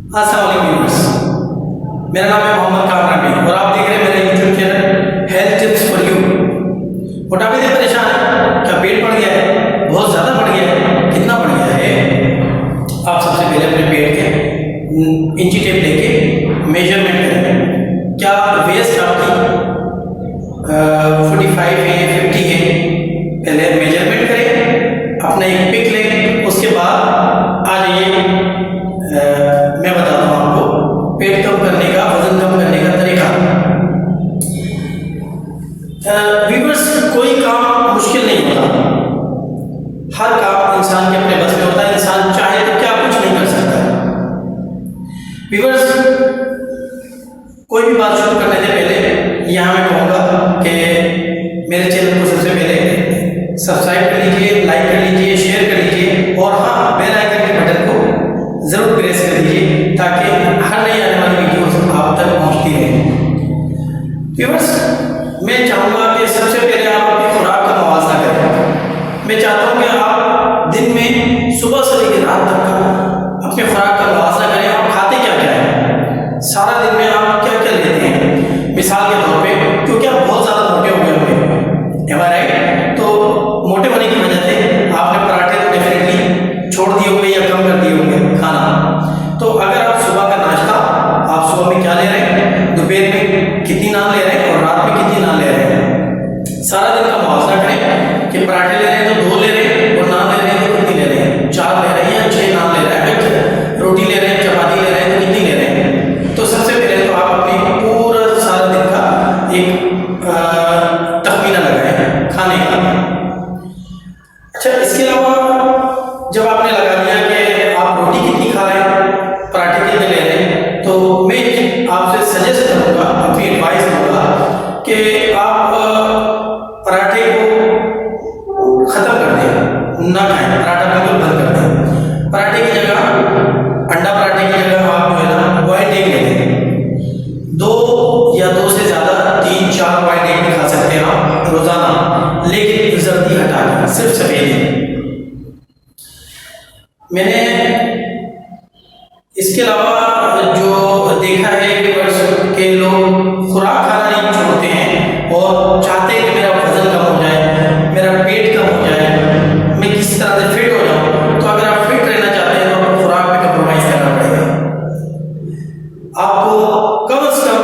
अस्सलाम वालेकुम व्यूअर्स, मेरा नाम है मोहम्मद कामरान भी और आप देख रहे हैं मेरा YouTube channel health tips for you. मोटापे से परेशान है? क्या पेट बढ़ गया है? बहुत ज़्यादा बढ़ गया है? कितना बढ़ गया है? आप सबसे पहले अपने पेट के इंची टेप लेके मेजरमेंट करें। क्या वेस्ट आपकी 45 है 50 है? पहले मेजरमेंट करें, अपना एक पिक लें, उसके बाद आ जाइए मैं बताता हूँ आपको पेट कम करने का, वजन कम करने का तरीका। व्यूअर्स, कोई काम मुश्किल नहीं होता, हर काम इंसान के अपने बस में होता है। इंसान चाहे तो क्या कुछ नहीं कर सकता। व्यूअर्स, कोई भी बात शुरू करने से पहले यहाँ मैं कहूँगा कि मेरे चैनल को सबसे पहले सब्सक्राइब कर लीजिए, लाइक कर लीजिए, शेयर कर लीजिए और हाँ, बेल आइकन के बटन को जरूर प्रेस कर दीजिए ताकि हर नई आने वाली वीडियोस आप तक पहुंचती रहे। व्यूअर्स, मैं चाहूँगा कि सबसे पहले आप अपनी खुराक का मुआवजा करें। मैं चाहता हूँ कि आप दिन में सुबह से लेकर रात तक का अपने खुराक का मुआवजा करें। आप खाते क्या क्या हैं, सारा दिन में आप क्या क्या लेते हैं। मिसाल के तौर पे, क्योंकि आप बहुत ज़्यादा मोटे हो गए होंगे, एम आई राइट? तो मोटे होने की वजह से आपने पराठे तो डेफिनेटली छोड़ दिए होंगे या कम कर दिए होंगे खाना। तो अगर आप सुबह का नाश्ता, आप सुबह में क्या ले रहे हैं, दोपहर में कितनी नान ले रहे हैं और रात में कितनी नान ले रहे हैं, सारा दिन का मुआवजा करें कि पराठे ले रहे हैं तो 2 ले रहे हैं और नान ले रहे हैं तो कितनी ले रहे हैं, 4 ले रहे हैं या 6 नान ले रहे हैं, रोटी ले रहे हैं, चपाती ले रहे हैं तो कितनी ले रहे हैं। तो सबसे पहले तो आप अपने पूरा सारा दिन का एक तखमीना लगाएं खाने का। अच्छा, इसके अलावा जब आपने लगा दिया कि आप रोटी कितनी खा रहे हैं, पराठे कितने ले रहे हैं, तो मैं आपसे सजेस्ट करूँगा, अपनी एडवाइस दूँगा कि आप पराठे को ख़त्म कर दें, ना खाएं, पराठा बिल्कुल बंद कर दें। पराठे की जगह, अंडा पराठे की जगह आप जो है ना बॉइल्ड एग ले लें। 2 या 2 से ज़्यादा 3-4 बॉइल्ड एग भी खा सकते हैं आप रोज़ाना, लेकिन जल्दी हटा के सिर्फ सफेद। मैंने इसके अलावा जो देखा है कि लोग खुराक खाना नहीं छोड़ते हैं और चाहते हैं कि मेरा वजन कम हो जाए, मेरा पेट कम हो जाए, मैं किसी तरह से फिट हो जाऊं। तो अगर आप फिट रहना चाहते हैं तो आपको खुराक में कंप्रोमाइज करना पड़ेगा। आपको कम से कम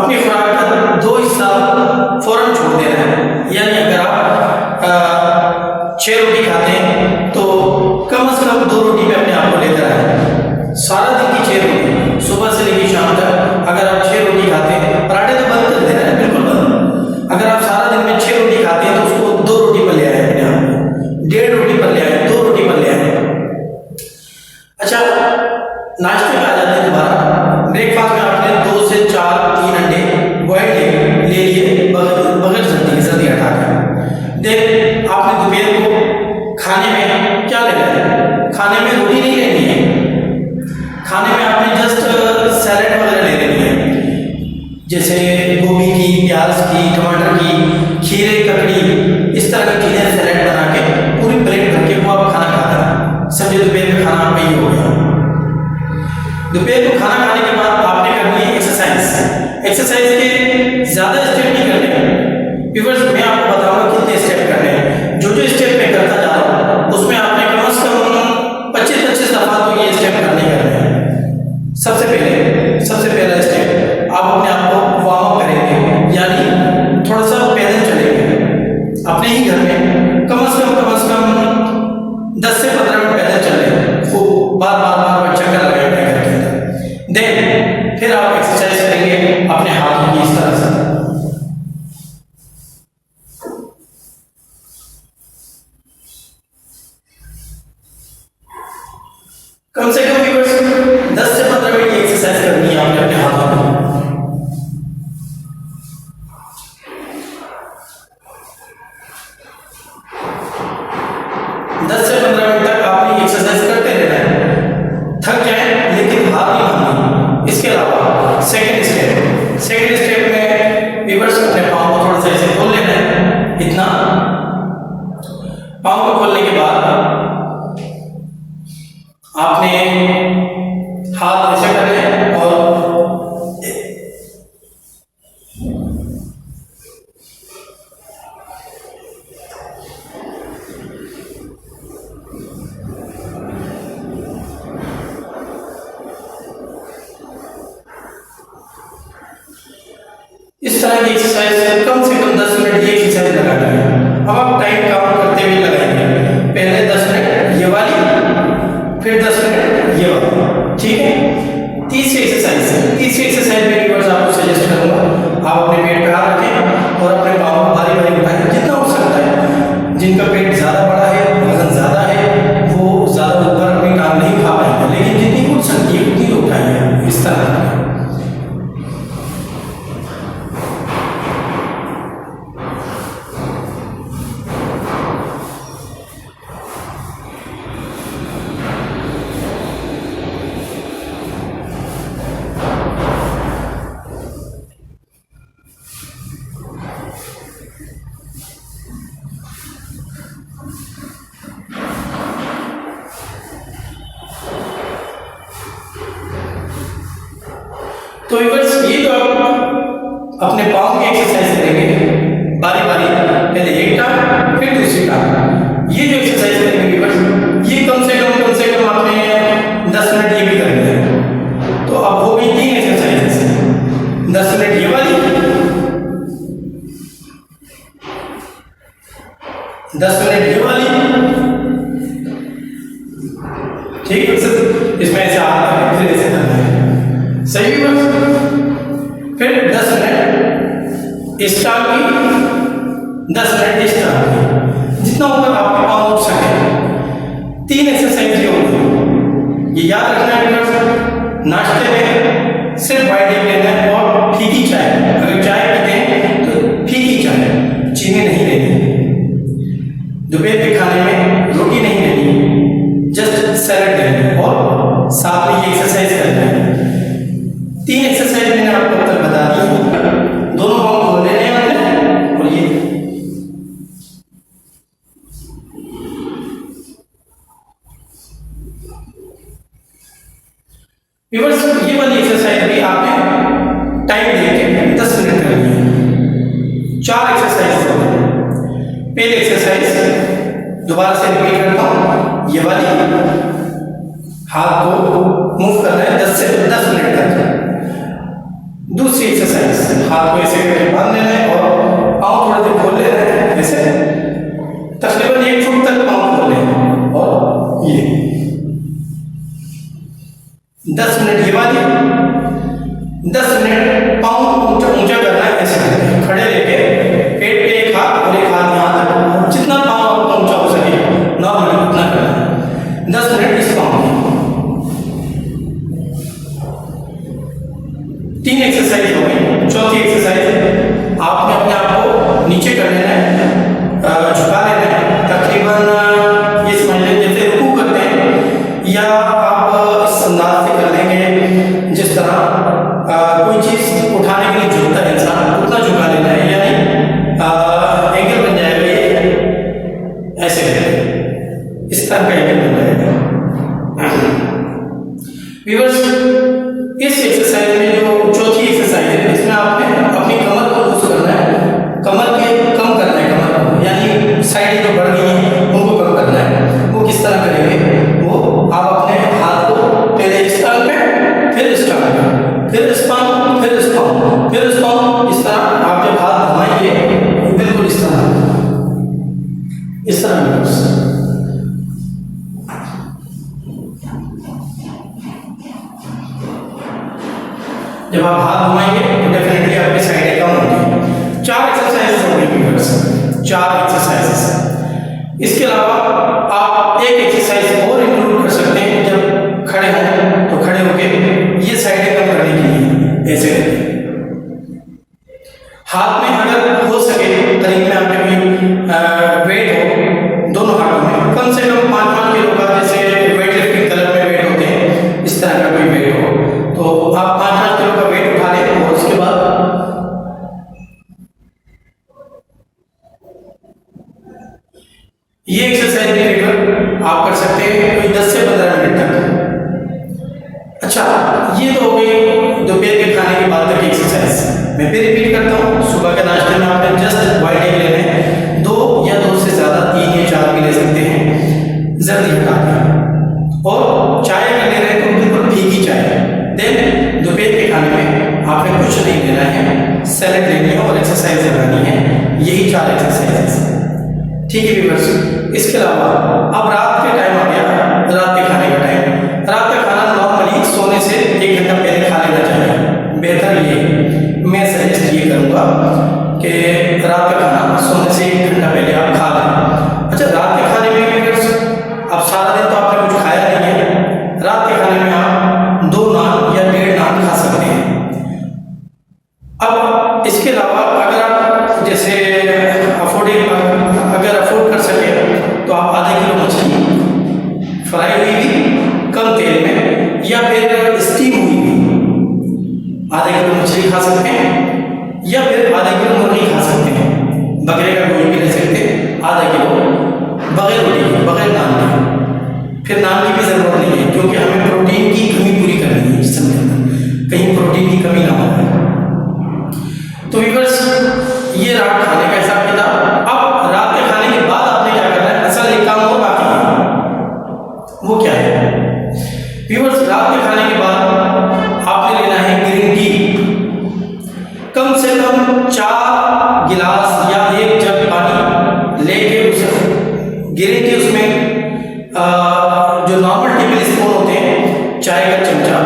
अपनी खुराक का 2 हिस्सा फौरन छोड़ देना है। यानी अगर आप 6 रोटी खाते हैं तो कम से कम 2 रोटी में अपने आप को लेकर आए। सारा दिन की 6 रोटी, सुबह से लेकर शाम तक अगर आप 6 रोटी खाते हैं, पराठे तो बंद कर देना है, बिल्कुल बंद। अगर आप सारा दिन में 6 रोटी खाते हैं तो उसको 2 रोटी पर ले आए अपने आप को, 1.5 रोटी पर ले आए, 2 रोटी पर ले आए। अच्छा, नाश्ते में आ जाते हैं दोबारा। ब्रेकफास्ट में आपने 2 से 4-3 अंडे बॉइल्ड एग ले लिए बगैर जल्दी हटा के। देन आपने दोपहर को खाने में क्या लेना है, खाने में रोटी नहीं लेनी है, खाने में आपने जस्ट सैलेड वगैरह ले लेनी है, जैसे गोभी की, प्याज की, टमाटर की, खीरे, ककड़ी, इस तरह की चीज़ें सैलेड बना के पूरी प्लेट भर के वो आप खाना खाते हैं। समझे दोपहर में खाना आपका ये हो गया। दोपहर को खाना खाने के बाद आपने करनी है एक्सरसाइज। एक्सरसाइज के ज़्यादा स्टेप नहीं करने। व्यूअर्स, मैं आपको बताऊंगा कितने स्टेप करने हैं। जो स्टेप मैं करता जा रहा हूँ उसमें आपने कम से कम 25-25 दफ़ा तो ये स्टेप करने हैं। सबसे पहला स्टेप, आप अपने आप को वार्म अप करेंगे, यानी थोड़ा सा पैदल चलेंगे अपने ही घर में। कम से कम 10 से 15 मिनट पैदल चलें, खूब बार चक्कर लगाएंगे घर के अंदर। देन फिर आप एक्सरसाइज करेंगे अपने हाथों की इस तरह से। कम से कम 10 से 15 मिनट की एक्सरसाइज करनी है आपने अपने हाथों में। एक्सरसाइज करते रहना है, थक जाए लेकिन हार नहीं माननी। इसके अलावा सेकंड हाथ ऐसे करने हैं और इस तरह की एक्सरसाइज कम से कम 10 मिनट ये एक्सरसाइज लगानी है। अब आप टाइम काउंट करते हुए लगाएंगे, पहले 10 मिनट ये वाली, फिर 10 मिनट ये वाली, ठीक है। तीसरी एक्सरसाइज में व्यूअर्स आपको सजेस्ट करूंगा, आप अपने पेट पे हाथ रखें और अपने पाँव को बारी बारी उठाएं जितना हो सकता है। जिनका पेट ज़्यादा बड़ा है, वजन ज़्यादा है, वो ज़्यादा ऊपर अपनी टांग नहीं खा पाएंगे, लेकिन जितनी उठ सकती है उतनी उठाइए इस तरह। तो व्यूअर्स ये जो आप अपने पाँव की एक्सरसाइज करेंगे बारी बारी, पहले एक टांग फिर दूसरी टांग, ये जो एक्सरसाइज करेंगे व्यूअर्स, ये कम से कम आपने 10 मिनट ये भी करनी है। तो अब हो गई 3 एक्सरसाइजेस, 10 मिनट ये वाली, 10 मिनट ये वाली, ठीक है। इसमें ऐसे आता है, फिर ऐसे करना है, सही है। फिर 10 मिनट इस टांग की, 10 मिनट इस टांग की, जितना ऊपर आपके पाँव उठ सके। 3 एक्सरसाइज ये होगी, ये याद रखना है। नाश्ते में सिर्फ वाइट एग लेना है और फीकी चाय, अगर चाय पीते हैं तो फीकी चाय, चीनी नहीं लेनी। दोपहर के खाने में रोटी नहीं लेनी, जस्ट सैलेड लेना है और साथ में ये एक्सरसाइज करना है। 3 एक्सरसाइज मैंने आपको अब तक बता दी, दोनों पाँव खोल लेने हैं हमने, और ये व्यूअर्स ये वाली एक्सरसाइज भी आपने टाइम देके 10 मिनट करनी है। 4 एक्सरसाइज हो गई। पहली एक्सरसाइज दोबारा से रिपीट करता हूँ, ये वाली, हाथ को मूव करना है 10 से 10 मिनट तक। दूसरी एक्सरसाइज, हाथ को ऐसे करके बांध लेना है और पाँव थोड़ा देर खोल लेना है, ऐसे तकरीबन 1 फुट तक पाँव खोल लेना है, और ये 10 मिनट ये वाली, 10 मिनट पाँव ऊंचा करना है, ऐसे करके खड़े लेके पेट पे एक हाथ और एक हाथ यहाँ तक, जितना पाँव ऊंचा हो सके नॉर्मली उतना करना है। 10 मिनट इस पाँव की। 3 एक्सरसाइज हो गई। चौथी एक्सरसाइज आपने अपने आप को नीचे कर लेना है, झुका लेना है, तकरीबन ये समझ लें जैसे रुकू करते हैं, या आप इस अंदाज से कर लेंगे जिस तरह कोई चीज उठाने के लिए झुकता है इंसान, उतना झुका लेना है, यानी एंगल बन जाएगा ये, ऐसे करें, इस तरह का एंगल बन जाएगा। व्यूअर्स इस एक्सरसाइज में जो चौथी एक्सरसाइज है, इसमें आपने अपनी कमर को लूज करना है, कमर के कम करना है, कमर को यानी साइड जो बढ़ गई है उनको कम करना है। वो किस तरह करेंगे, वो आप अपने हाथ को पहले इस टांग पे, फिर इस टांग पे, फिर इस पाँव, फिर इस पाँव, फिर इस पाँव, इस तरह आप जब हाथ घुमाएंगे बिल्कुल इस तरह, इस तरह। जब आप हाथ घुमाएंगे तो डेफिनेटली आपकी साइडें कम होंगी। 4 एक्सरसाइजेस हो गई, 4 एक्सरसाइजेस। इसके अलावा आप एक एक्सरसाइज और इंक्लूड कर सकते हैं, जब खड़े हों तो खड़े होकर ये साइडें कम करने के लिए ऐसे करके हाथ में, अगर हो सके तरीके में आपके कोई वेट हो दोनों हाथों में, कम से कम 5-5 किलो का, जैसे वेट लिफ्टिंग क्लब में वेट होते हैं, इस तरह का कोई वेट हो तो आप 5-5 किलो का वेट उठा लें, और उसके बाद ये एक्सरसाइज आप कर सकते हैं कोई 10 से 15 मिनट तक। अच्छा, ये तो हो गई दोपहर के खाने के बाद तक की एक्सरसाइज। मैं फिर रिपीट करता हूँ, सुबह के नाश्ते में आपने जस्ट बॉइल्ड एग लेने हैं, 2 या 2 से ज़्यादा 3 या 4 भी ले सकते हैं, जल्दी हटा दें। और चाय अगर ले रहे हैं तो बिल्कुल भीगी चाय। देन दोपहर के खाने में आपने कुछ नहीं लेना है, सैलेड लेनी है और एक्सरसाइज लगानी है। यही 4 एक्सरसाइज, ठीक है व्यूअर्स। इसके अलावा अब रात के टाइम आ गया, रात के खाने का टाइम। रात का खाना नॉर्मली सोने से 1 घंटा पहले खा लेना चाहिए। बेहतर ये मैं सजेस्ट ये करूँगा कि रात का खाना सोने से 1 घंटा पहले आप खा लें। अच्छा, रात के खाने में व्यूअर्स, अब सारा दिन तो आपने कुछ खाया नहीं है, रात के खाने में आप 2 नान या 1.5 नान खा सकते हैं। अब इसके अलावा अगर आप जैसे अफोर्ड कर सके तो आप आधा किलो मछली फ्राई हुई भी कम तेल में या फिर स्टीम हुई भी आधा किलो मछली खा सकते हैं, या फिर आधा किलो मुर्गी खा सकते हैं। बकरे का गोश्त भी ले सकते हैं आधा किलो, बगैर रोटी के, बगैर नान के। फिर नान की भी ज़रूरत नहीं है, क्योंकि हमें प्रोटीन की कमी पूरी करनी है जिसम के अंदर, कहीं प्रोटीन की कमी ना हो। तो व्यूअर्स, ये रहा खाने का हिसाब किताब। अब रात के खाने के बाद आपने क्या करना है, असल एक काम और बाकी है, वो क्या है व्यूअर्स? रात के खाने के बाद आपने लेना है ग्रीन टी। कम से कम 4 गिलास या 1 जग पानी लेके उसे ग्रीन टी, उसमें जो नॉर्मल टेबल स्पून होते हैं, चाय का चमचा,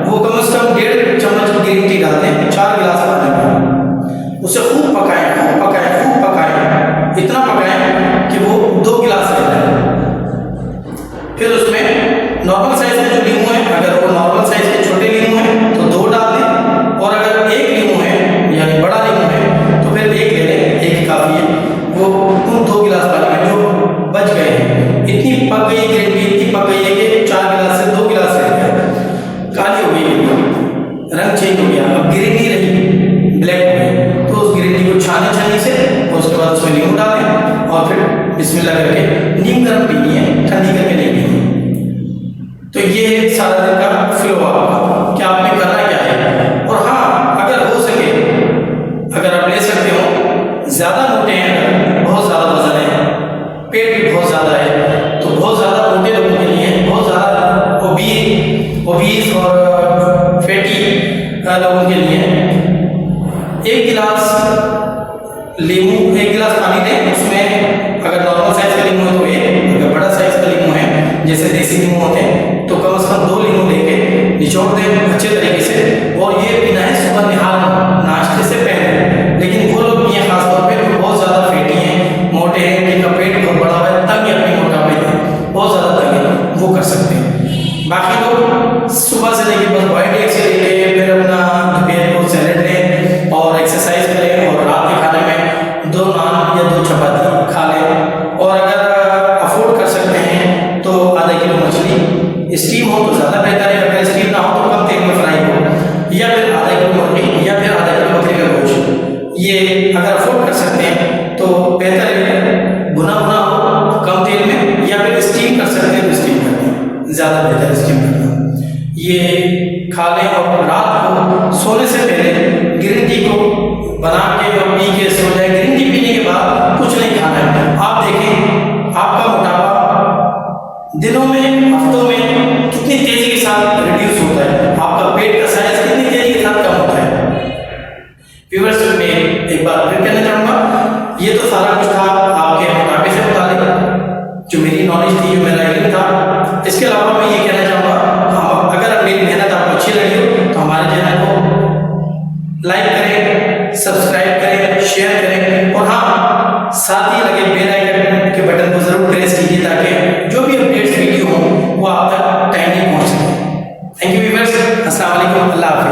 वो कम से कम 1.5 चम्मच ग्रीन टी डालते हैं 4 गिलास पानी में। उसे खूब पकाएं, खूब पकाएं, खूब पकाएं, इतना पकाएं कि वो 2 गिलास रह जाए। फिर उसमें नॉर्मल साइज के जो लीमू है, अगर वो नॉर्मल साइज के छोटे लीमू हैं तो 2 डाल दें, और अगर 1 लीमू है यानी बड़ा लीमू है तो फिर 1 ले लें, 1 काफ़ी है। वो उन 2 गिलास पानी में जो बच गए हैं, इतनी पक गई ग्रीन टी, इतनी पक गई है कि 4 गिलास से 2 गिलास रह गया, काली हो गई, रंग चेंज हो गया, अब ग्रीन नहीं रही, ब्लैक हो गई। तो उस ग्रीन टी को छानी से, और उसके बाद उसमें नींबू डालें और फिर बिस्मिल्लाह करके नीम गर्म पीनी है, ठंडी करके नहीं पीनी। तो ये सारा दिन का फ्लो आपका, क्या आपने करना क्या है। और हाँ, अगर हो सके, अगर आप ले सकते हो, ज़्यादा मोटे हैं, बहुत ज़्यादा वजन है, पेट भी बहुत ज़्यादा है, तो बहुत ज़्यादा मोटे लोगों के लिए, बहुत ज़्यादा ओबीस और फैटी लोगों के लिए 1 गिलास लीमू, 1 गिलास पानी दें, उसमें अगर नॉर्मल साइज का लीमू है तो 1, अगर बड़ा साइज का लीमू है जैसे देसी लीमू होते हैं तो कम से कम 2 लीमू लेके निचोड़ दें अच्छे तरीके से। और ये पीना है सुबह निहार नाश्ते से पहले। लेकिन वो लोग पिए खासतौर पे जो बहुत ज़्यादा फैटी हैं, मोटे हैं, जिनका पेट बहुत बड़ा है, तंग है, अपनी मोटापे में बहुत ज़्यादा तंग है, वो कर सकते हैं। बाकी लोग सुबह से लेके बस बॉइल्ड एग से लेके फिर अपना दोपहर को सैलेड लें और एक्सरसाइज करें, और रात के खाने में 2 नान या 2 चपाती खा लें। और अगर अफोर्ड कर सकते हैं तो आधा किलो मछली, स्टीम हो तो ज़्यादा बेहतर है, अगर स्टीम ना हो तो कम तेल में फ्राई हो, या फिर आधा किलो मुर्गी या फिर आधा किलो बकरे का गोश्त। ये अगर अफोर्ड कर सकते हैं तो बेहतर है, भुना हो कम तेल में, या फिर स्टीम कर सकते हैं तो स्टीम कर लें, ज़्यादा बेहतर स्टीम करना। ये खा लें और रात को सोने से पहले ग्रीन टी को बना के और पी के सो जाए। ग्रीन टी पीने के बाद कुछ नहीं खाना है। आप देखें आपका मोटापा दिनों में, हफ्तों में कितनी तेजी के साथ